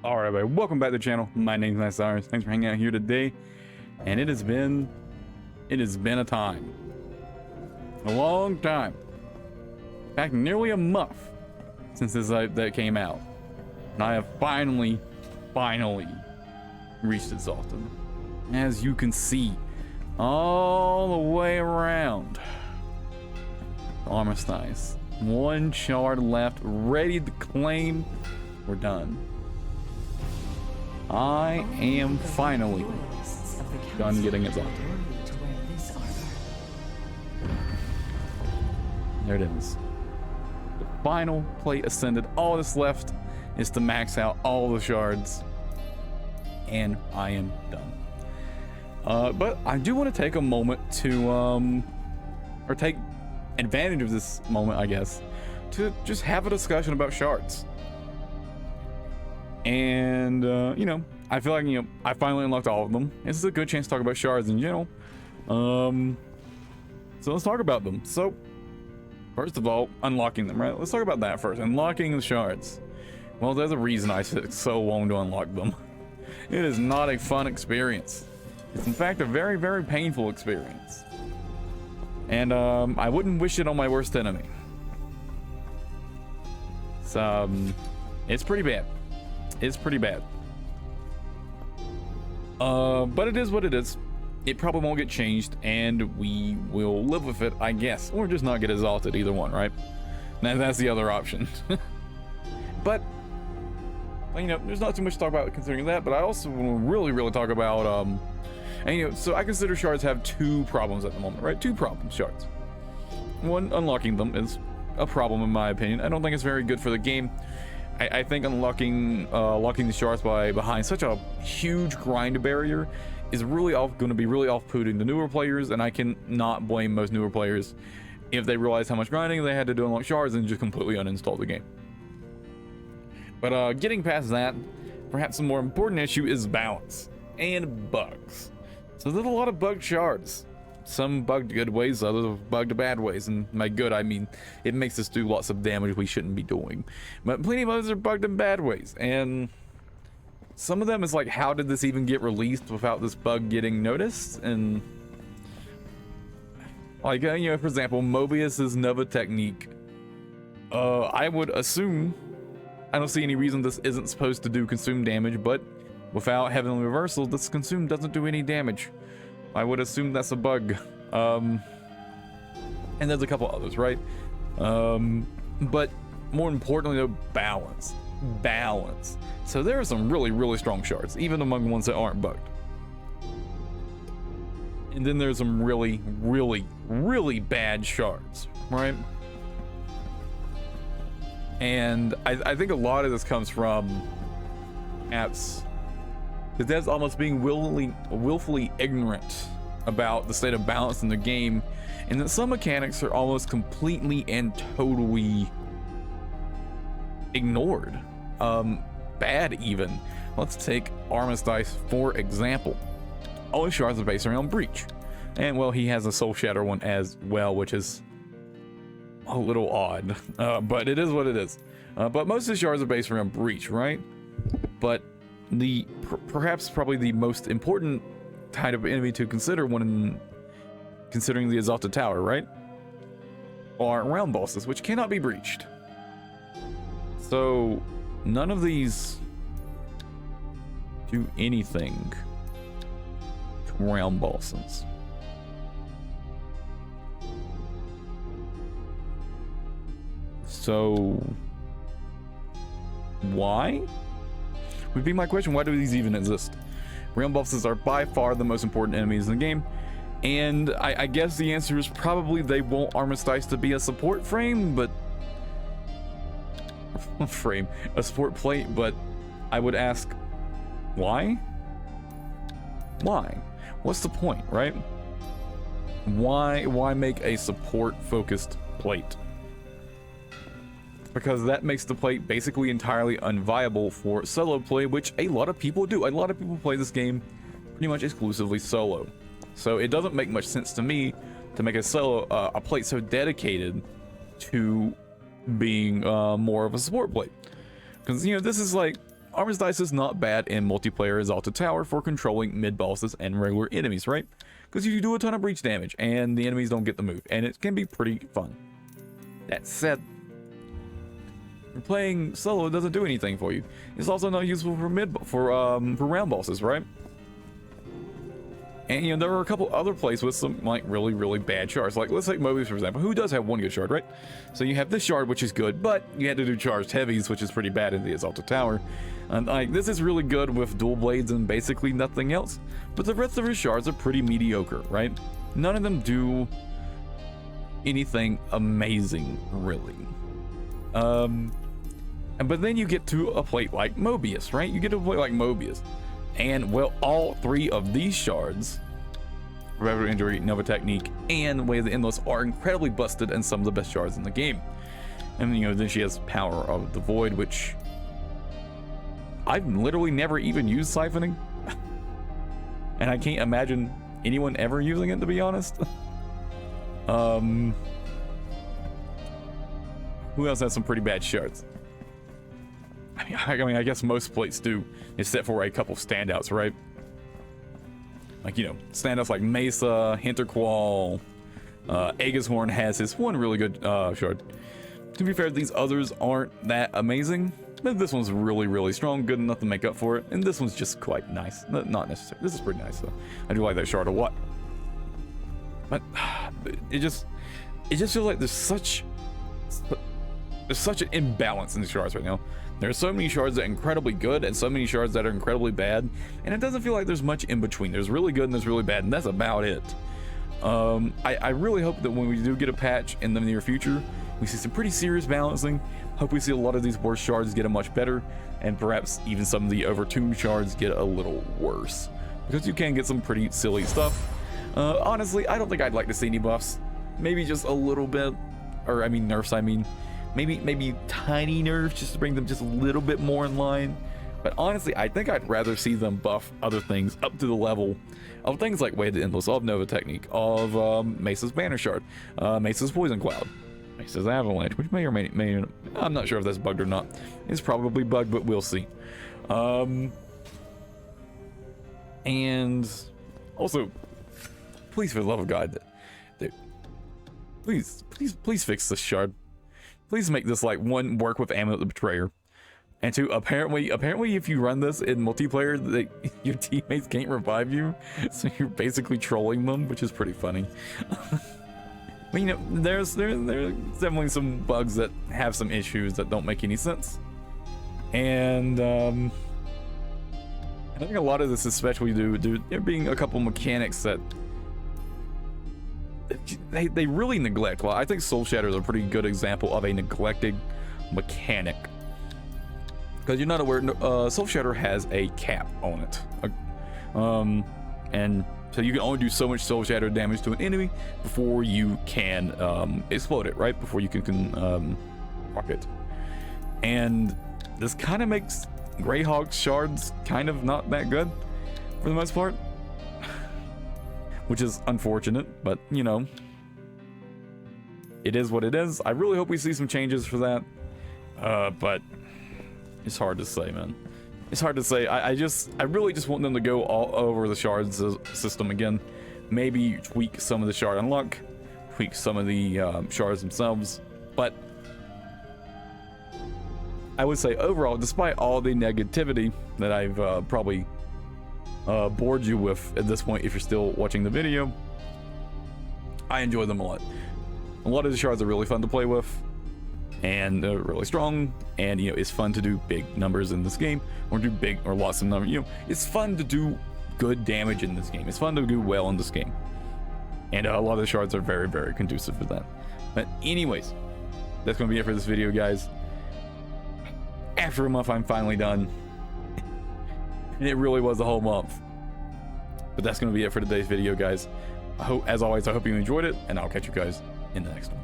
Alright, everybody, welcome back to the channel. My name's Nice Sirens. Thanks for hanging out here today. And it has been a time. A long time. In fact, nearly a month since that came out. And I have finally reached Exalted. As you can see, all the way around. Armistice. One shard left, ready to claim. We're done. I am finally done getting Exalted. There it is. The final plate ascended. All that's left is to max out all the shards. And I am done. But I do want to take a moment to, or take advantage of this moment, I guess, to just have a discussion about shards. And, you know, I feel like, you know, I finally unlocked all of them. This is a good chance to talk about shards in general. So let's talk about them. So, first of all, unlocking them, right? Let's talk about that first. Unlocking the shards. Well, there's a reason I took so long to unlock them. It is not a fun experience. It's, in fact, a very, very painful experience. And, I wouldn't wish it on my worst enemy. It's pretty bad. It's pretty bad. But it is what it is. It probably won't get changed, and we will live with it, I guess. Or just not get exalted, either one, right? Now, that's the other option. But, you know, there's not too much to talk about considering that, but I also want to really talk about, and, you know, so I consider shards have two problems at the moment, right? Two problems, shards. One, unlocking them is a problem, in my opinion. I don't think it's very good for the game. I think unlocking the shards behind such a huge grind barrier is really going to be really off-putting to newer players, and I can not blame most newer players if they realize how much grinding they had to do to unlock shards and just completely uninstall the game. But getting past that, perhaps a more important issue is balance and bugs. So there's a lot of bugged shards. Some bugged good ways, others bugged bad ways. And by good, I mean it makes us do lots of damage we shouldn't be doing. But plenty of others are bugged in bad ways. And some of them is like, how did this even get released without this bug getting noticed? And like, you know, for example, Mobius's Nova technique. I would assume, I don't see any reason this isn't supposed to do consume damage, but without Heavenly Reversal, this consume doesn't do any damage. I would assume that's a bug. And there's a couple others, right? But more importantly, though, balance. Balance. So there are some really strong shards, even among ones that aren't bugged. And then there's some really bad shards, right? And I think a lot of this comes from apps. Because that's almost being willfully ignorant about the state of balance in the game, and that some mechanics are almost completely and totally ignored. Bad even. Let's take Armistice for example. All his shards are based around Breach, and well, he has a Soul Shatter one as well, which is a little odd, but it is what it is. But most of his shards are based around Breach, right? But the perhaps probably the most important type of enemy to consider when considering the Exalted Tower, right, are realm bosses, which cannot be breached. So none of these do anything to realm bosses. So why? Would be my question. Why do these even exist? Realm bosses are by far the most important enemies in the game, and I guess the answer is probably they want Armistice to be a support frame, but a support plate. But I would ask, why? What's the point, right? Why make a support focused plate? Because that makes the plate basically entirely unviable for solo play, which a lot of people do. A lot of people play this game pretty much exclusively solo. So it doesn't make much sense to me to make a plate so dedicated to being more of a support plate. Because, you know, this is like Armistice is not bad in multiplayer Exalted Tower for controlling mid-bosses and regular enemies, right? Because you do a ton of breach damage, and the enemies don't get the move, and it can be pretty fun. That said, playing solo doesn't do anything for you. It's also not useful for round bosses, right? And you know, there are a couple other plays with some like really bad shards. Like let's take Mobius for example, who does have one good shard, right? So you have this shard which is good, but you had to do charged heavies, which is pretty bad in the Exalted Tower. And like this is really good with dual blades and basically nothing else. But the rest of his shards are pretty mediocre, right? None of them do anything amazing, really. But then you get to a plate like Mobius, right? You get to a plate like Mobius. And, well, all three of these shards, Revenant Injury, Nova Technique, and Way of the Endless, are incredibly busted and some of the best shards in the game. And, you know, then she has Power of the Void, which I've literally never even used siphoning. And I can't imagine anyone ever using it, to be honest. Who else has some pretty bad shards? I mean, I guess most plates do, except for a couple standouts, right? Like, you know, standouts like Mesa, Hinterquall, Aegishorn has his one really good shard. To be fair, these others aren't that amazing, but this one's really strong, good enough to make up for it. And this one's just quite nice. Not necessarily. This is pretty nice, though. I do like that shard a lot. But it just feels like there's such an imbalance in the shards right now. There are so many shards that are incredibly good and so many shards that are incredibly bad, and it doesn't feel like there's much in between. There's really good and there's really bad, and that's about it. I really hope that when we do get a patch in the near future, we see some pretty serious balancing. Hope we see a lot of these worst shards get a much better, and perhaps even some of the overtuned shards get a little worse, because you can get some pretty silly stuff. Honestly, I don't think I'd like to see any buffs. Maybe just a little bit, or I mean nerfs, I mean. Maybe tiny nerfs just to bring them just a little bit more in line. But honestly, I think I'd rather see them buff other things up to the level of things like Way of the Endless, of Nova Technique, of Mesa's Banner Shard, Mesa's Poison Cloud, Mesa's Avalanche, which may or may I'm not sure if that's bugged or not. It's probably bugged, but we'll see. And also, please, for the love of God, please fix this shard. Please make this like one work with Amulet the Betrayer, and two, apparently if you run this in multiplayer, your teammates can't revive you, so you're basically trolling them, which is pretty funny. But you know, there's definitely some bugs that have some issues that don't make any sense, and I think a lot of this, especially due there being a couple mechanics that they really neglect. Well, I think Soul Shatter is a pretty good example of a neglected mechanic, because you're not aware, Soul Shatter has a cap on it, and so you can only do so much Soul Shatter damage to an enemy before you can explode it, right? Before you can rock it. And this kind of makes Greyhawk's shards kind of not that good for the most part, which is unfortunate, but you know, it is what it is. I really hope we see some changes for that, but it's hard to say, man. It's hard to say. I really just want them to go all over the shards system again. Maybe tweak some of the shard unlock, tweak some of the shards themselves, but I would say overall, despite all the negativity that I've probably bored you with at this point, if you're still watching the video, I enjoy them a lot. A lot of the shards are really fun to play with, and they're really strong, and you know, it's fun to do big numbers in this game, or do big or lots of numbers. You know, it's fun to do good damage in this game. It's fun to do well in this game, and a lot of the shards are very conducive for that. But anyways, that's gonna be it for this video, guys. After a month, I'm finally done. And it really was a whole month. But that's going to be it for today's video, guys. As always, I hope you enjoyed it, and I'll catch you guys in the next one.